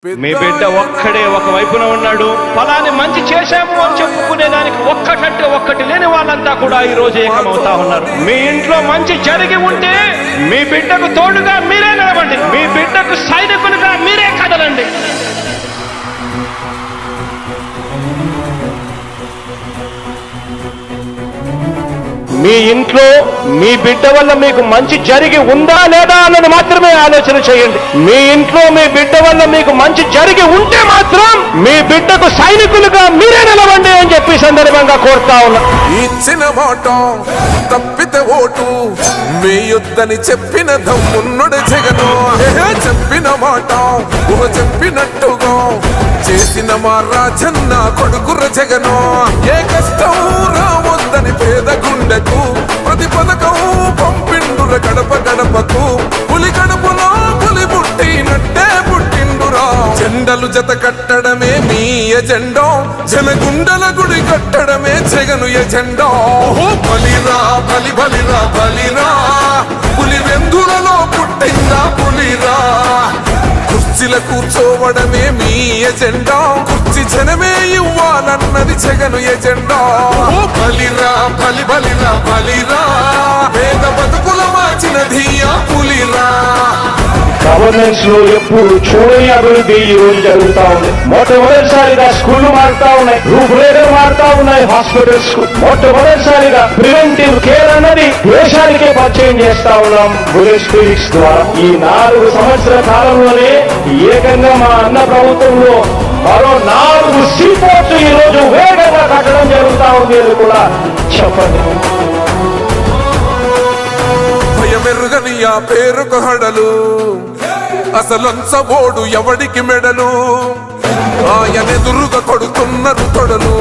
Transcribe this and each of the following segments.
మీ బిడ్డ ఒక్కడే ఒక వైపున ఉన్నాడు. ఫలాన్ని మంచి చేశాము అని చెప్పుకునేదానికి ఒక్కటంటే ఒక్కటి లేని వాళ్ళంతా కూడా ఈ రోజు ఏకమవుతా ఉన్నారు. మీ ఇంట్లో మంచి జరిగి ఉంటే మీ బిడ్డకు తోడుగా మీరే నిలబండి, మీ బిడ్డకు సైనికులుగా మీరే కదలండి. మీ ఇంట్లో మీ బిడ్డ వల్ల మీకు మంచి జరిగి ఉందా లేదా అన్నది మాత్రమే ఆలోచన చేయండి. మీ ఇంట్లో మీ బిడ్డ వల్ల మీకు మంచి జరిగి ఉంటే మాత్రం మీ బిడ్డకు సైనికులుగా మీరే నిలవండి అని చెప్పి సందర్భంగా కోరుతా ఉన్నా. ఇచ్చిన మాట తప్పితే ఓటు వేయొద్దని చెప్పిన దమ్మున్నడు జగను. చెప్పిన మాట చెప్పినట్టుగా చేసిన మా రాజన్న కొడుకుర జగను. ఏ కష్టం రావద్దని పేద గుండెకు ప్రతి పథకం పంపిండుర గడప గడపకు. పులి గడపలో పులి పుట్టినట్టే పుట్టిండురా. జెండలు జత కట్టడమే మీ ఎజెండా, జనగుండల గుడి కట్టడమే జగను ఎజెండా. బలిరా బలి బలిరా బలిరా, పులి వెందులలో పుట్టిందా పులిరా. కుర్చీల కూర్చోవడమే మీ ఎజెండా, కుర్చీ జనమే ఇవ్వాలన్నది జగను ఎజెండా. బలిరా బలి బలిరా బలిరా, పేద బతుకుల మార్చిన ధీయా పులిరా. గవర్నెన్స్ లో ఎప్పుడు చూడని అభివృద్ధి ఈ రోజు జరుగుతా ఉంది. మొట్టమొదటిసారిగా స్కూళ్లు మారుతా ఉన్నాయి, రూపురేఖలు మారుతా ఉన్నాయి. హాస్పిటల్స్ మొట్టమొదటిసారిగా ప్రివెంటివ్ కేర్ అన్నది దేశానికే పరిచయం చేస్తా ఉన్నాం బుల్లెట్ క్లినిక్స్ ద్వారా. ఈ 4 సంవత్సరాల కాలంలోనే ఏకంగా మా అన్న ప్రభుత్వంలో మరో 4 సీపోర్ట్స్ ఈ రోజు వేగంగా కట్టడం జరుగుతా ఉంది అని కూడా చెప్పండి. భయమెరుగని ఆ పేరుకు హడలు, అసలంచబోడు ఎవడికి మెడలు. ఆయనెదురుగా కొడుతున్నారు తొడలు,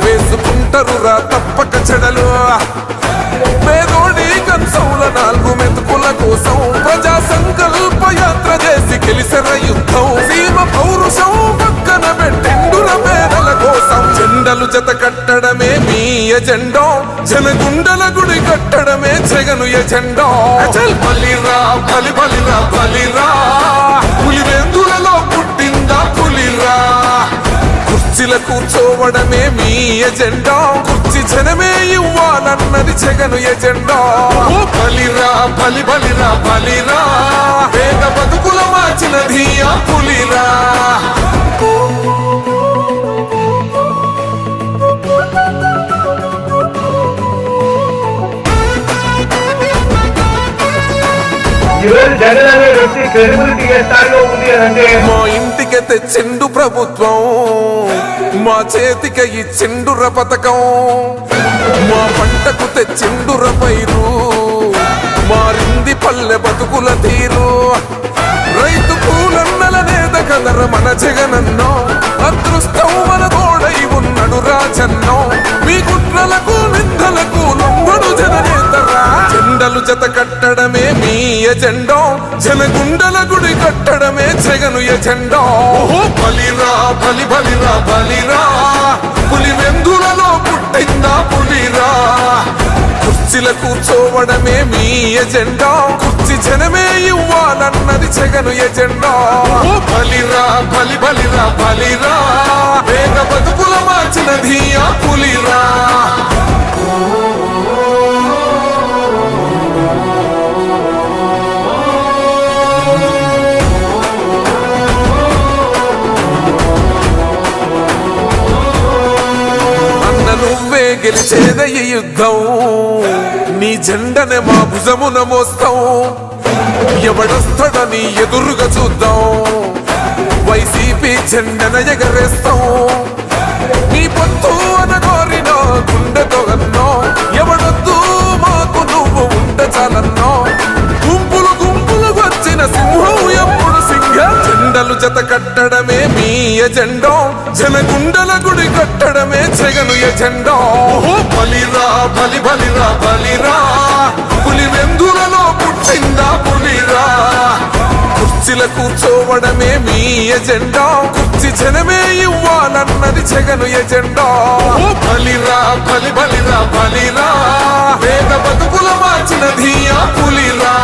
వేసుకుంటారు రా తప్పక చెడలు. పేదోడి కంచంల 4 మెతుకుల కోసం ప్రజా సంకల్ప యాత్ర చేసి గెలిసిన యుద్ధం. సీమ పౌరుషం పక్కన పెట్టిండుర పేదల కోసం. జెండలు జత కట్టడమే మీ ఎజెండా, జనగుండల గుడి కట్టడమే జగను ఎజెండా. బలిరా బలి బలిరా బలిరా, పులి వెందులలో పుట్టిందా పులిరా. కుర్చీల కూర్చోవడమే మీ ఎజెండా, కుర్చీ జనమే ఇవ్వాలన్నది జగను ఎజెండా. బలిరా బలి బలిరా బలిరా, పేద బతుకుల మార్చిన ధీయా పులిరా. మా ఇంటికి తెచ్చిండు ప్రభుత్వం, మా చేతికి ఇచ్చిండుర పథకం. మా పంటకు తెచ్చిండుర పైరు, మారింది పల్లె బతుకుల తీరు. రైతు పూలన్నల నేత కదర మన జగనన్నో, అదృష్టం మన తోడై ఉన్నడు రాజన్నో. మీ కుట్రలకు నిందలకు లొంగడు జననేతరా. జెండలు జత కట్టడమే మీ ఎజెండా, జనగుండల గుడి కట్టడమే జగను ఎజెండా. బలిరా బలి బలిరా బలిరా, పులి వెందులలో పుట్టిందా పులిరా. కుర్చీల కూర్చోవడమే మీ ఎజెండా, కుర్చీ జనమే ఇవ్వాలన్నది జగను ఎజెండా. బలిరా బలి బలిరా బలిరా, పేద బతుకుల మార్చిన ధీయా పులిరా. నువ్వే గెలిచేద ఈ యుద్ధం, నీ జెండనే మా భుజమున మోస్తాం. ఎవడొస్తాడని ఎదురుగా చూద్దాం, వైసీపీ జెండన ఎగరేస్తాం. నీ పొత్తు అనగోరిన గుండెతో అన్నో, ఎవడొద్దు మాకు నువ్వు ఉండ చాలన్నో. గుంపులు గుంపులు వచ్చిన సింహం ఎప్పుడు సింహ. జెండలు జత కట్టడమే మీ ఎజెండా, జనగుండల గుడి కట్టడమే జగను ఎజెండా. బలిరా బలి బలిరా బలిరా, పులి వెందులలో పుట్టిందా పులిరా. కుర్చీల కూర్చోవడమే మీ ఎజెండా, కుర్చీ జనమే ఇవ్వాలన్నది జగను ఎజెండా. బలిరా బలి బలిరా బలిరా, పేద బతుకుల మార్చిన ధీయా పులిరా.